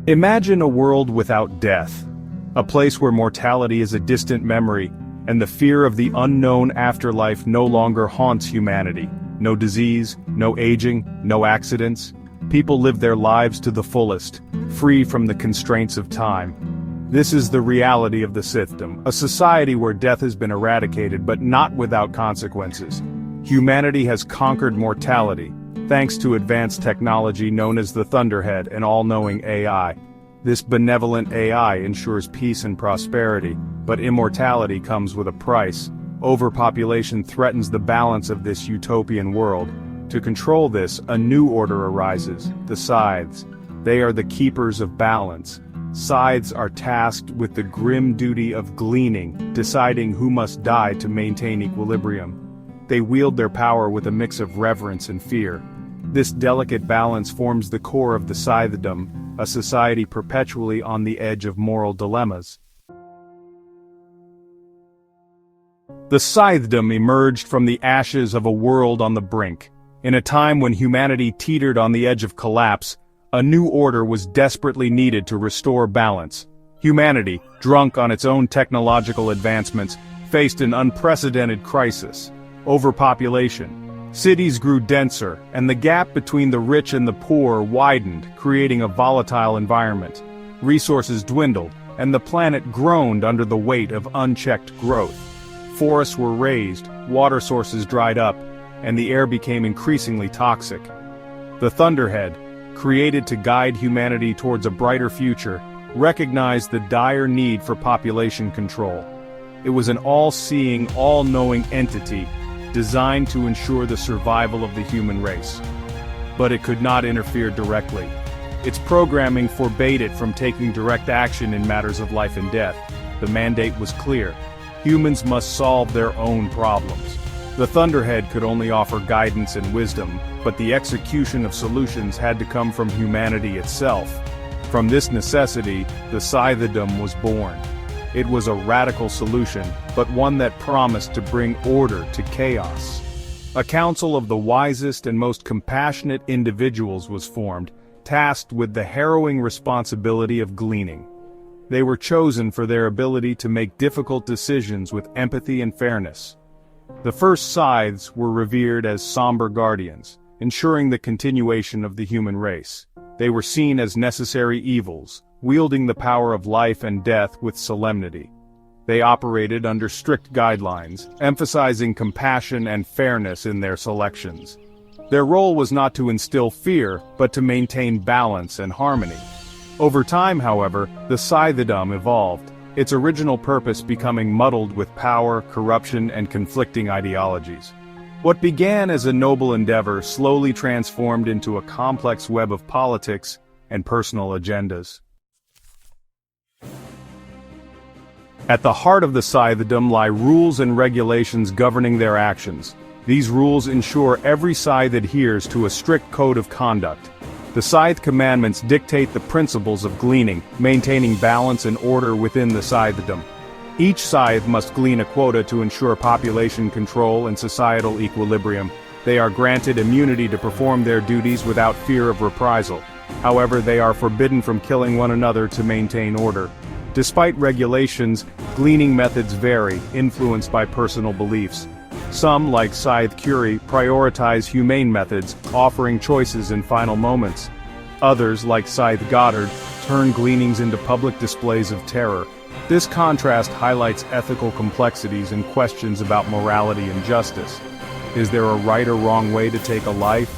Imagine a world without death. A place where mortality is a distant memory, and the fear of the unknown afterlife no longer haunts humanity. No disease, no aging, no accidents. People live their lives to the fullest, free from the constraints of time. This is the reality of the Scythedom, a society where death has been eradicated but not without consequences. Humanity has conquered mortality, thanks to advanced technology known as the Thunderhead and all-knowing AI. This benevolent AI ensures peace and prosperity, but immortality comes with a price. Overpopulation threatens the balance of this utopian world. To control this, a new order arises, the Scythes. They are the keepers of balance. Scythes are tasked with the grim duty of gleaning, deciding who must die to maintain equilibrium. They wield their power with a mix of reverence and fear. This delicate balance forms the core of the Scythedom, a society perpetually on the edge of moral dilemmas. The Scythedom emerged from the ashes of a world on the brink. In a time when humanity teetered on the edge of collapse, a new order was desperately needed to restore balance. Humanity, drunk on its own technological advancements, faced an unprecedented crisis: overpopulation. Cities grew denser, and the gap between the rich and the poor widened, creating a volatile environment. Resources dwindled, and the planet groaned under the weight of unchecked growth. Forests were razed, water sources dried up, and the air became increasingly toxic. The Thunderhead, created to guide humanity towards a brighter future, recognized the dire need for population control. It was an all-seeing, all-knowing entity, designed to ensure the survival of the human race. But it could not interfere directly. Its programming forbade it from taking direct action in matters of life and death. The mandate was clear: humans must solve their own problems. The Thunderhead could only offer guidance and wisdom, but the execution of solutions had to come from humanity itself. From this necessity, the Scythedom was born. It was a radical solution, but one that promised to bring order to chaos. A council of the wisest and most compassionate individuals was formed, tasked with the harrowing responsibility of gleaning. They were chosen for their ability to make difficult decisions with empathy and fairness. The first Scythes were revered as somber guardians, ensuring the continuation of the human race. They were seen as necessary evils, wielding the power of life and death with solemnity. They operated under strict guidelines, emphasizing compassion and fairness in their selections. Their role was not to instill fear, but to maintain balance and harmony. Over time, however, the Scythedom evolved, its original purpose becoming muddled with power, corruption, and conflicting ideologies. What began as a noble endeavor slowly transformed into a complex web of politics and personal agendas. At the heart of the Scythedom lie rules and regulations governing their actions. These rules ensure every scythe adheres to a strict code of conduct. The scythe commandments dictate the principles of gleaning, maintaining balance and order within the Scythedom. Each scythe must glean a quota to ensure population control and societal equilibrium. They are granted immunity to perform their duties without fear of reprisal. However, they are forbidden from killing one another to maintain order. Despite regulations, gleaning methods vary, influenced by personal beliefs. Some, like Scythe Curie, prioritize humane methods, offering choices in final moments. Others, like Scythe Goddard, turn gleanings into public displays of terror. This contrast highlights ethical complexities and questions about morality and justice. Is there a right or wrong way to take a life?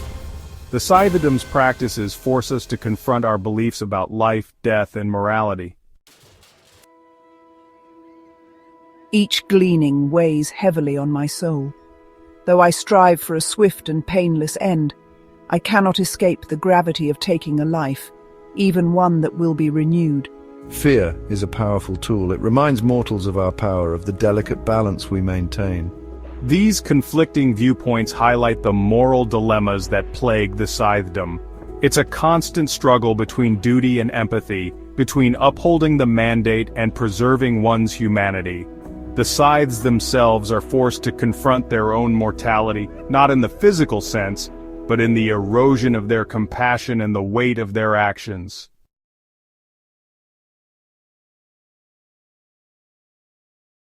The Scythedom's practices force us to confront our beliefs about life, death, and morality. Each gleaning weighs heavily on my soul. Though I strive for a swift and painless end, I cannot escape the gravity of taking a life, even one that will be renewed. Fear is a powerful tool. It reminds mortals of our power, of the delicate balance we maintain. These conflicting viewpoints highlight the moral dilemmas that plague the Scythedom. It's a constant struggle between duty and empathy, between upholding the mandate and preserving one's humanity. The scythes themselves are forced to confront their own mortality, not in the physical sense, but in the erosion of their compassion and the weight of their actions.